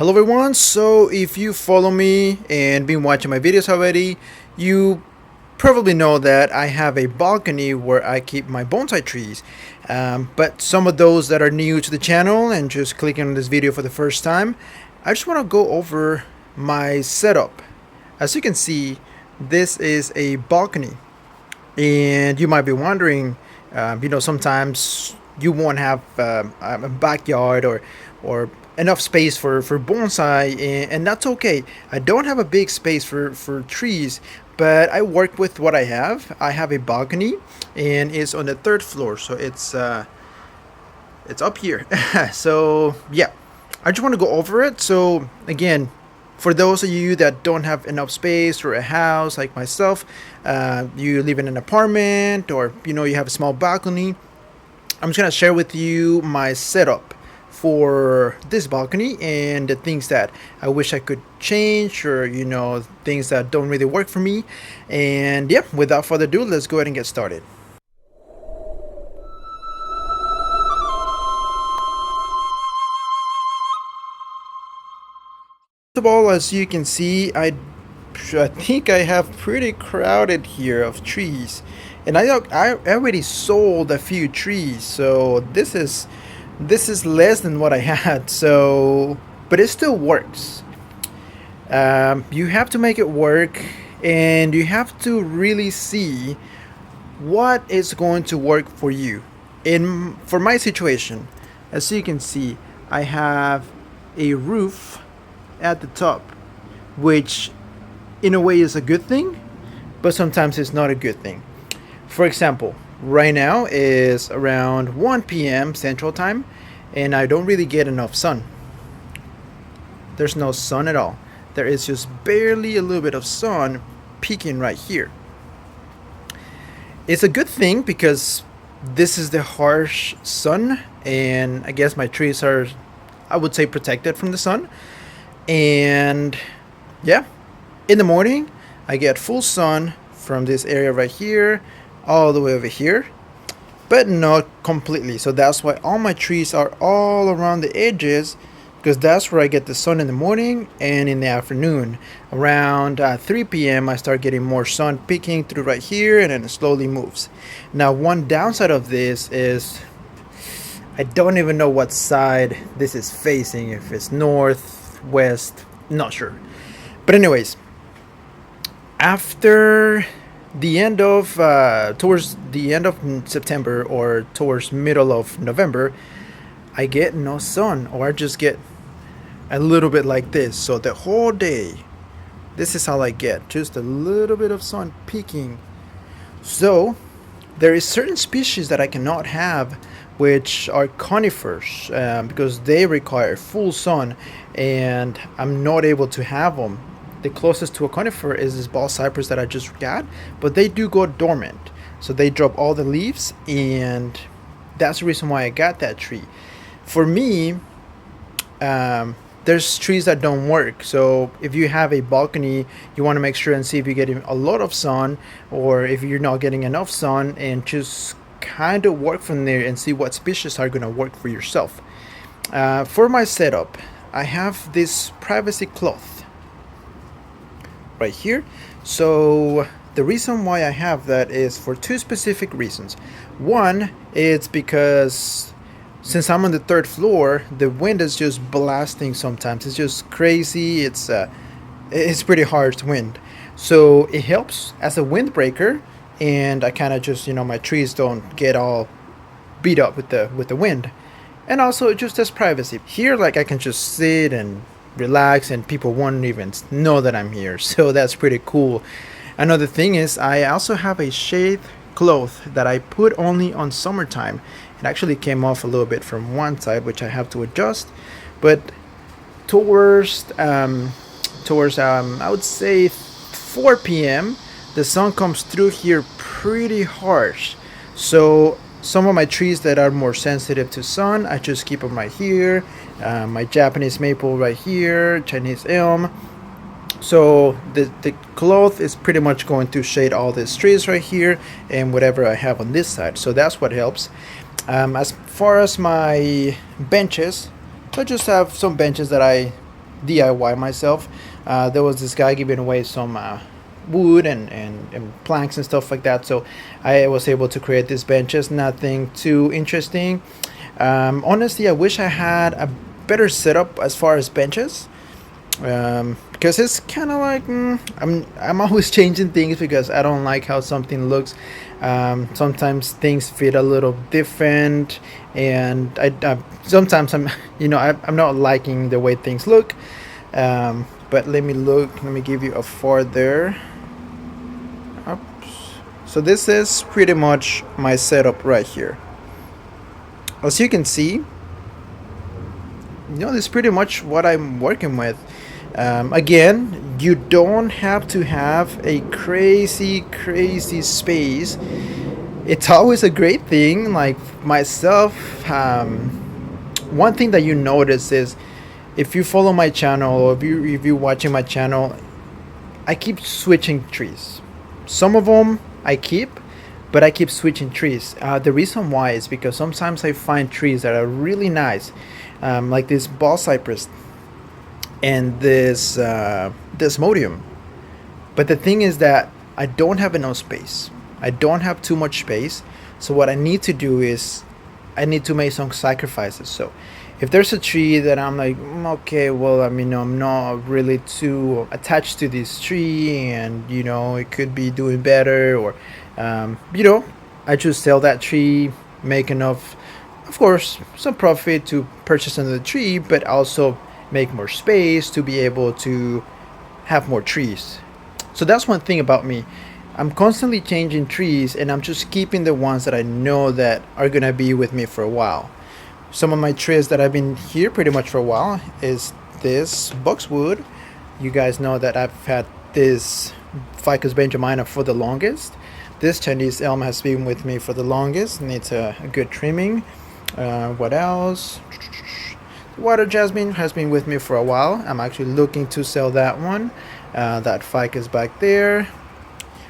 Hello everyone, so if you follow me and been watching my videos already, you probably know that I have a balcony where I keep my bonsai trees. But some of those that are new to the channel and just clicking on this video for the first time, I just want to go over my setup. As you can see, this is a balcony, and you might be wondering, sometimes you won't have a backyard or enough space for bonsai, and that's okay. I don't have a big space for trees, but I work with what I have. I have a balcony, and it's on the third floor, so it's up here. So yeah, I just want to go over it. So again, for those of you that don't have enough space for a house like myself, you live in an apartment, or you have a small balcony, I'm just gonna share with you my setup for this balcony and the things that I wish I could change, or things that don't really work for me. And yeah, without further ado, let's go ahead and get started. First of all, as you can see, I think I have pretty crowded here of trees, and I already sold a few trees, so this is less than what I had. So, but it still works. You have to make it work, and you have to really see what is going to work for you. In For my situation, as you can see, I have a roof at the top, which in a way is a good thing, but sometimes it's not a good thing. For example, right now is around 1 p.m. Central Time, and I don't really get enough sun. There's no sun at all. There is just barely a little bit of sun peeking right here. It's a good thing because this is the harsh sun, and I guess my trees are, I would say, protected from the sun. And yeah, in the morning I get full sun from this area right here all the way over here, but not completely. So that's why all my trees are all around the edges, because that's where I get the sun in the morning and in the afternoon. Around 3 p.m. I start getting more sun peeking through right here, and then it slowly moves. Now, one downside of this is I don't even know what side this is facing, if it's north, west, not sure. But anyways, after the end of towards the end of September or towards middle of November, I get no sun, or I just get a little bit like this. So the whole day, this is all I get, just a little bit of sun peeking. So there is certain species that I cannot have, which are conifers, because they require full sun, and I'm not able to have them. The closest to a conifer is this ball cypress that I just got, but they do go dormant, so they drop all the leaves, and that's the reason why I got that tree. For me, there's trees that don't work. So if you have a balcony, you want to make sure and see if you're getting a lot of sun, or if you're not getting enough sun, and just kind of work from there and see what species are going to work for yourself. For my setup, I have this privacy cloth right here. So the reason why I have that is for two specific reasons. One, it's because since I'm on the third floor, the wind is just blasting sometimes. It's just crazy. It's pretty harsh wind. So it helps as a windbreaker, and I kind of just, my trees don't get all beat up with the wind. And also just as privacy. Here, like, I can just sit and relax, and people won't even know that I'm here. So that's pretty cool. Another thing is I also have a shade cloth that I put only on summertime. It actually came off a little bit from one side, which I have to adjust. But towards I would say 4 p.m., the sun comes through here pretty harsh. So some of my trees that are more sensitive to sun, I just keep them right here. My Japanese maple right here, Chinese elm. So the cloth is pretty much going to shade all these trees right here and whatever I have on this side. So that's what helps. As far as my benches, I just have some benches that I DIY myself. There was this guy giving away some wood and planks and stuff like that, so I was able to create these benches. Nothing too interesting. Honestly, I wish I had a better setup as far as benches, because it's kind of like I'm always changing things because I don't like how something looks. Sometimes things fit a little different, and I sometimes I'm I'm not liking the way things look. But let me look. Let me give you a farther. Oops. So this is pretty much my setup right here. As you can see, this is pretty much what I'm working with. Again, you don't have to have a crazy space. It's always a great thing. Like myself, one thing that you notice is if you follow my channel or if you're watching my channel, I keep switching trees. Some of them I keep, but I keep switching trees. The reason why is because sometimes I find trees that are really nice, like this ball cypress and this modium. But the thing is that I don't have enough space. I don't have too much space. So what I need to do is I need to make some sacrifices. So if there's a tree that I'm like, okay, well, I mean, I'm not really too attached to this tree, and it could be doing better, or I just sell that tree, make enough, of course, some profit to purchase another tree, but also make more space to be able to have more trees. So that's one thing about me. I'm constantly changing trees, and I'm just keeping the ones that I know that are gonna be with me for a while. Some of my trees that have been here pretty much for a while is this boxwood. You guys know that I've had this Ficus benjamina for the longest. This Chinese elm has been with me for the longest. Needs a good trimming. What else? Water jasmine has been with me for a while. I'm actually looking to sell that one. That ficus back there.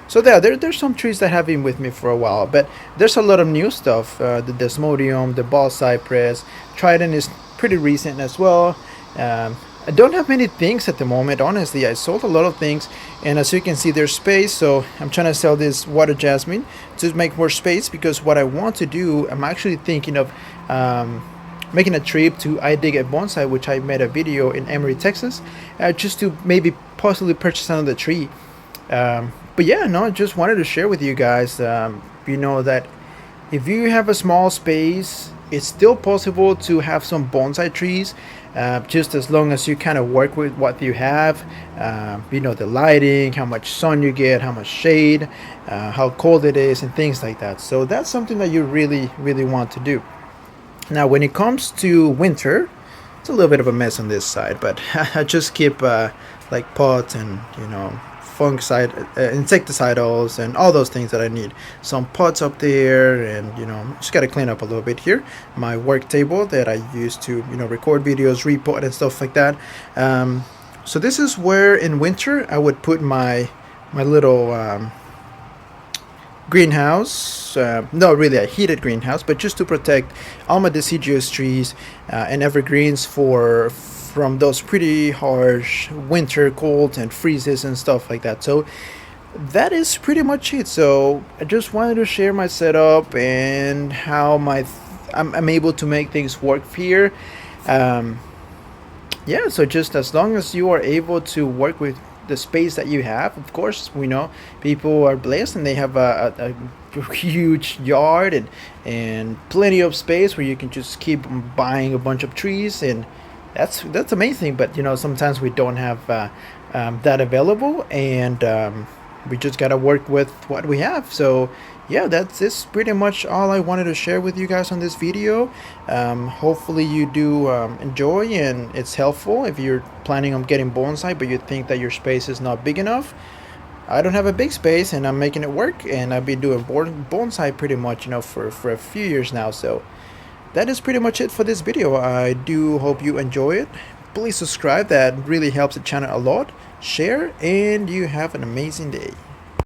So there's some trees that have been with me for a while, but there's a lot of new stuff. The desmodium, the ball cypress, trident is pretty recent as well. I don't have many things at the moment, honestly. I sold a lot of things, and as you can see, there's space. So I'm trying to sell this water jasmine to make more space, because what I want to do, I'm actually thinking of making a trip to I Dig a Bonsai, which I made a video in Emory, Texas, just to maybe possibly purchase another tree. But yeah, no, just wanted to share with you guys, that if you have a small space, it's still possible to have some bonsai trees, just as long as you kind of work with what you have, the lighting, how much sun you get, how much shade, how cold it is, and things like that. So that's something that you really want to do. Now, when it comes to winter, it's a little bit of a mess on this side, but I just keep like pots and fungicide, insecticidals, and all those things that I need. Some pots up there, and just gotta clean up a little bit here. My work table that I use to record videos, repot, and stuff like that. So this is where in winter I would put my little greenhouse. Not really a heated greenhouse, but just to protect all my deciduous trees and evergreens from those pretty harsh winter colds and freezes and stuff like that. So that is pretty much it. So I just wanted to share my setup and how I'm able to make things work here. Yeah, so just as long as you are able to work with the space that you have, of course, we know people are blessed and they have a huge yard and plenty of space where you can just keep buying a bunch of trees, and that's amazing. But sometimes we don't have that available, and we just gotta work with what we have. So yeah, that's pretty much all I wanted to share with you guys on this video. Hopefully you do enjoy, and it's helpful if you're planning on getting bonsai but you think that your space is not big enough. I don't have a big space, and I'm making it work, and I've been doing bonsai pretty much for a few years now. So that is pretty much it for this video. I do hope you enjoy it. Please subscribe, that really helps the channel a lot. Share, and you have an amazing day.